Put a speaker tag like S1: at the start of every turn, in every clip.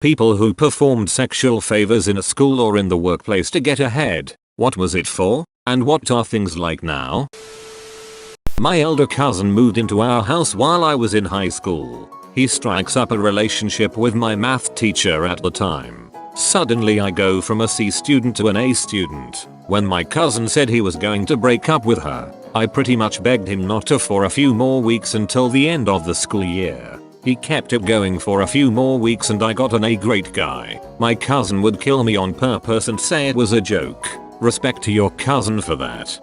S1: People who performed sexual favors in a school or in the workplace to get ahead. What was it for? And what are things like now? My elder cousin moved into our house while I was in high school. He strikes up a relationship with my math teacher at the time. Suddenly I go from a C student to an A student. When my cousin said he was going to break up with her, I pretty much begged him not to for a few more weeks until the end of the school year. He kept it going for a few more weeks and I got an A grade guy. My cousin would kill me on purpose and say it was a joke. Respect to your cousin for that.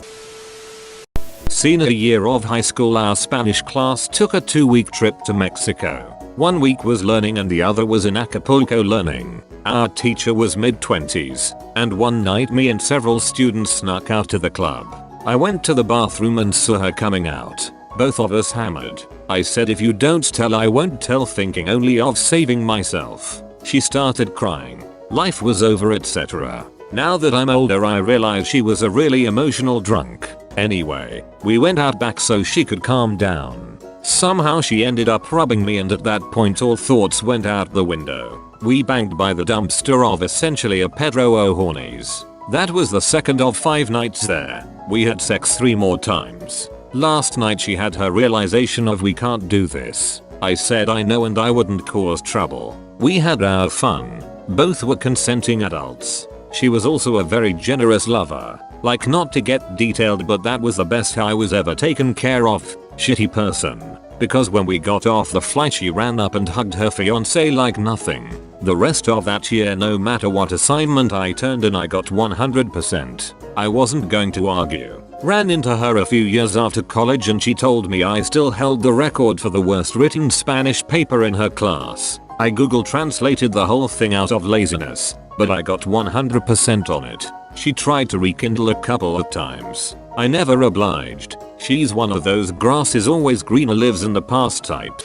S1: Senior year of high school, our Spanish class took a 2-week trip to Mexico. 1 week was learning and the other was in Acapulco learning. Our teacher was mid-20s, and one night me and several students snuck out to the club. I went to the bathroom and saw her coming out. Both of us hammered. I said, if you don't tell I won't tell, thinking only of saving myself. She started crying. Life was over, etc. Now that I'm older I realize she was a really emotional drunk. Anyway, we went out back so she could calm down. Somehow she ended up rubbing me and at that point all thoughts went out the window. We banged by the dumpster of essentially a Pedro O'Horney's. That was the second of 5 nights there. We had sex 3 more times. Last night she had her realization of we can't do this. I said I know and I wouldn't cause trouble. We had our fun. Both were consenting adults. She was also a very generous lover. Like, not to get detailed, but that was the best I was ever taken care of. Shitty person. Because when we got off the flight she ran up and hugged her fiancé like nothing. The rest of that year, no matter what assignment I turned in, I got 100%. I wasn't going to argue. Ran into her a few years after college and she told me I still held the record for the worst written Spanish paper in her class. I Google translated the whole thing out of laziness, but I got 100% on it. She tried to rekindle a couple of times. I never obliged. She's one of those grass is always greener lives in the past type.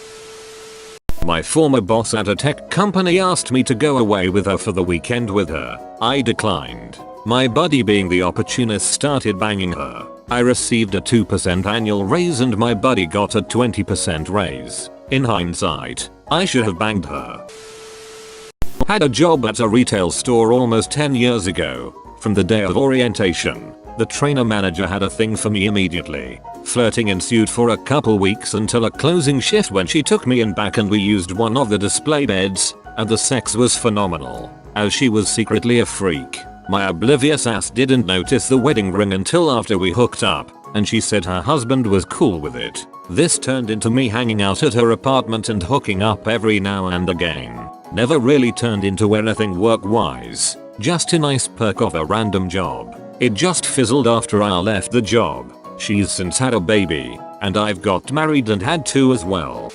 S1: My former boss at a tech company asked me to go away with her for the weekend with her. I declined. My buddy, being the opportunist, started banging her. I received a 2% annual raise and my buddy got a 20% raise. In hindsight, I should have banged her. Had a job at a retail store almost 10 years ago. From the day of orientation, the trainer manager had a thing for me immediately. Flirting ensued for a couple weeks until a closing shift when she took me in back and we used one of the display beds, and the sex was phenomenal. As she was secretly a freak, my oblivious ass didn't notice the wedding ring until after we hooked up, and she said her husband was cool with it. This turned into me hanging out at her apartment and hooking up every now and again. Never really turned into anything work-wise. Just a nice perk of a random job. It just fizzled after I left the job. She's since had a baby, and I've got married and had 2 as well.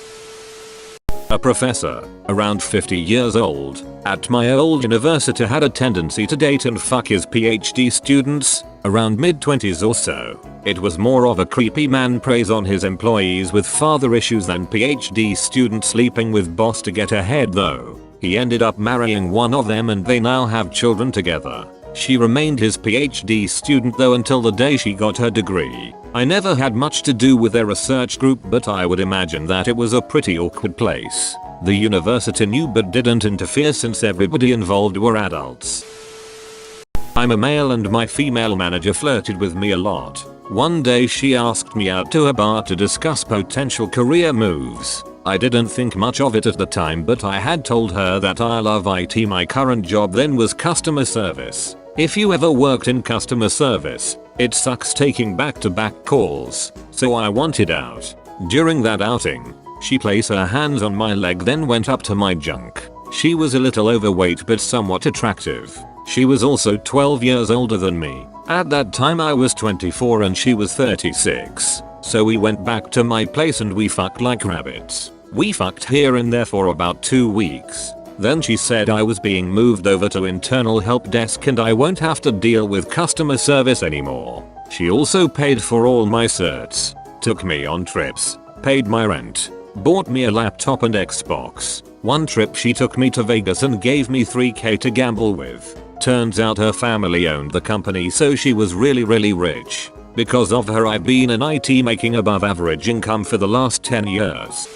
S1: A professor, around 50 years old, at my old university had a tendency to date and fuck his PhD students, around mid-20s or so. It was more of a creepy man preys on his employees with father issues than PhD students sleeping with boss to get ahead though. He ended up marrying one of them and they now have children together. She remained his PhD student though until the day she got her degree. I never had much to do with their research group, but I would imagine that it was a pretty awkward place. The university knew but didn't interfere since everybody involved were adults. I'm a male and my female manager flirted with me a lot. One day she asked me out to a bar to discuss potential career moves. I didn't think much of it at the time, but I had told her that I love IT. My current job then was customer service. If you ever worked in customer service, it sucks taking back-to-back calls, so I wanted out. During that outing, she placed her hands on my leg then went up to my junk. She was a little overweight but somewhat attractive. She was also 12 years older than me. At that time I was 24 and she was 36. So we went back to my place and we fucked like rabbits. We fucked here and there for about 2 weeks. Then she said I was being moved over to internal help desk and I won't have to deal with customer service anymore. She also paid for all my certs, took me on trips, paid my rent, bought me a laptop and Xbox. One trip she took me to Vegas and gave me $3,000 to gamble with. Turns out her family owned the company, so she was really rich. Because of her I've been in IT making above average income for the last 10 years.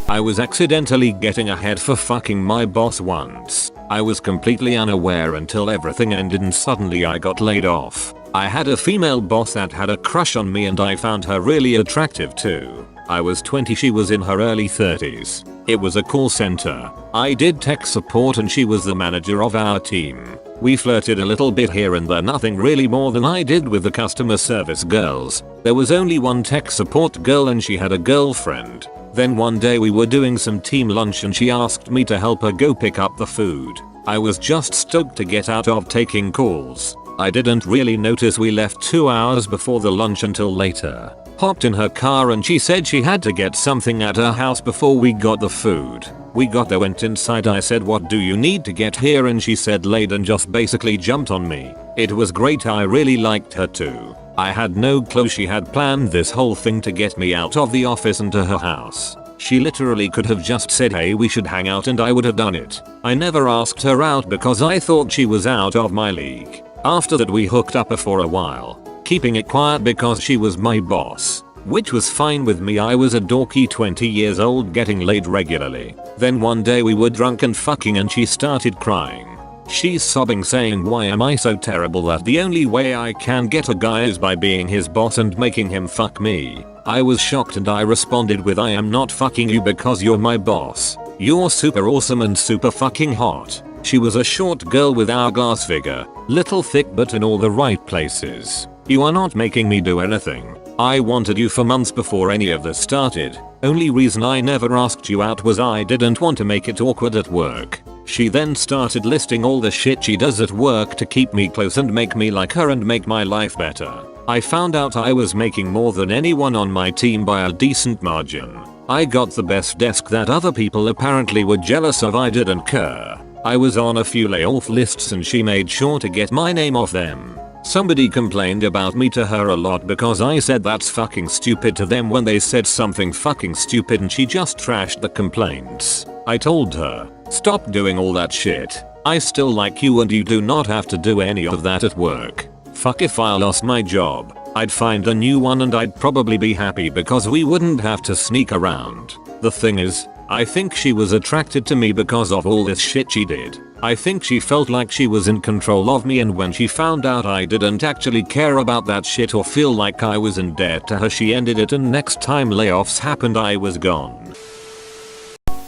S1: I was accidentally getting ahead for fucking my boss once. I was completely unaware until everything ended and suddenly I got laid off. I had a female boss that had a crush on me and I found her really attractive too. I was 20, she was in her early 30s. It was a call center. I did tech support and she was the manager of our team. We flirted a little bit here and there, nothing really more than I did with the customer service girls. There was only one tech support girl and she had a girlfriend. Then one day we were doing some team lunch and she asked me to help her go pick up the food. I was just stoked to get out of taking calls. I didn't really notice we left 2 hours before the lunch until later. Hopped in her car and she said she had to get something at her house before we got the food. We got there, went inside, I said what do you need to get here and she said laid and just basically jumped on me. It was great, I really liked her too. I had no clue she had planned this whole thing to get me out of the office and to her house. She literally could have just said hey we should hang out and I would have done it. I never asked her out because I thought she was out of my league. After that we hooked up for a while, keeping it quiet because she was my boss. Which was fine with me, I was a dorky 20 years old getting laid regularly. Then one day we were drunk and fucking and she started crying. She's sobbing saying why am I so terrible that the only way I can get a guy is by being his boss and making him fuck me. I was shocked and I responded with I am not fucking you because you're my boss. You're super awesome and super fucking hot. She was a short girl with hourglass figure, little thick but in all the right places. You are not making me do anything. I wanted you for months before any of this started. Only reason I never asked you out was I didn't want to make it awkward at work. She then started listing all the shit she does at work to keep me close and make me like her and make my life better. I found out I was making more than anyone on my team by a decent margin. I got the best desk that other people apparently were jealous of. I didn't care. I was on a few layoff lists and she made sure to get my name off them. Somebody complained about me to her a lot because I said that's fucking stupid to them when they said something fucking stupid and she just trashed the complaints. I told her, stop doing all that shit. I still like you and you do not have to do any of that at work. Fuck, if I lost my job, I'd find a new one and I'd probably be happy because we wouldn't have to sneak around. The thing is, I think she was attracted to me because of all this shit she did. I think she felt like she was in control of me, and when she found out I didn't actually care about that shit or feel like I was in debt to her, she ended it and next time layoffs happened I was gone.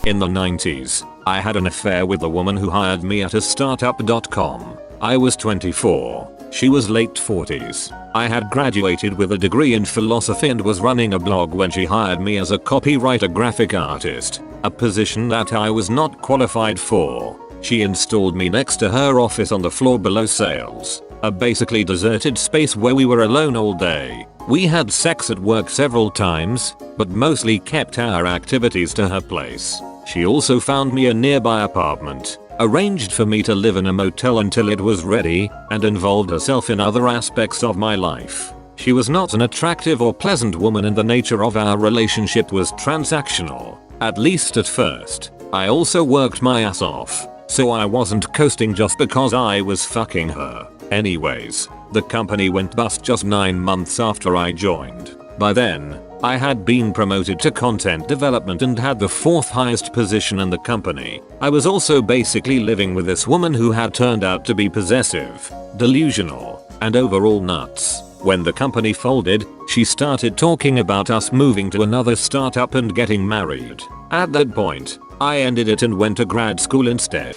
S1: In the 90s, I had an affair with a woman who hired me at a startup.com. I was 24. She was late 40s. I had graduated with a degree in philosophy and was running a blog when she hired me as a copywriter graphic artist, a position that I was not qualified for. She installed me next to her office on the floor below sales, a basically deserted space where we were alone all day. We had sex at work several times, but mostly kept our activities to her place. She also found me a nearby apartment, arranged for me to live in a motel until it was ready, and involved herself in other aspects of my life. She was not an attractive or pleasant woman and the nature of our relationship was transactional, at least at first. I also worked my ass off, so I wasn't coasting just because I was fucking her. Anyways, the company went bust just 9 months after I joined. By then, I had been promoted to content development and had the 4th highest position in the company. I was also basically living with this woman who had turned out to be possessive, delusional, and overall nuts. When the company folded, she started talking about us moving to another startup and getting married. At that point, I ended it and went to grad school instead.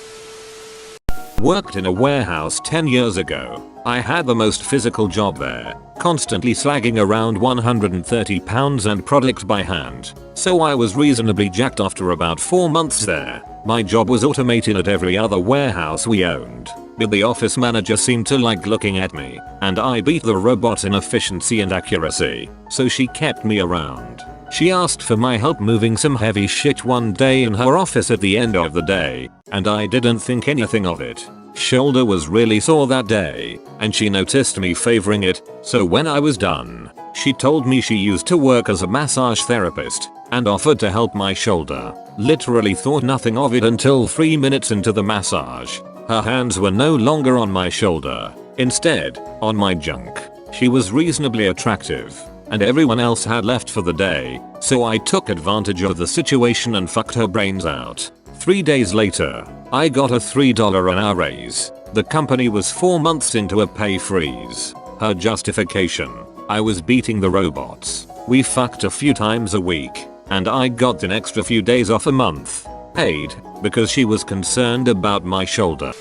S1: Worked in a warehouse 10 years ago. I had the most physical job there, constantly slagging around 130 pounds and product by hand. So I was reasonably jacked after about 4 months there. My job was automated at every other warehouse we owned, but the office manager seemed to like looking at me, and I beat the robot in efficiency and accuracy, so she kept me around. She asked for my help moving some heavy shit one day in her office at the end of the day, and I didn't think anything of it. Shoulder was really sore that day, and she noticed me favoring it, so when I was done, she told me she used to work as a massage therapist, and offered to help my shoulder. Literally thought nothing of it until 3 minutes into the massage. Her hands were no longer on my shoulder, instead, on my junk. She was reasonably attractive. and everyone else had left for the day, so I took advantage of the situation and fucked her brains out. 3 days later, I got a $3 an hour raise. The company was 4 months into a pay freeze. Her justification: I was beating the robots. We fucked a few times a week, and I got an extra few days off a month, paid, because she was concerned about my shoulder.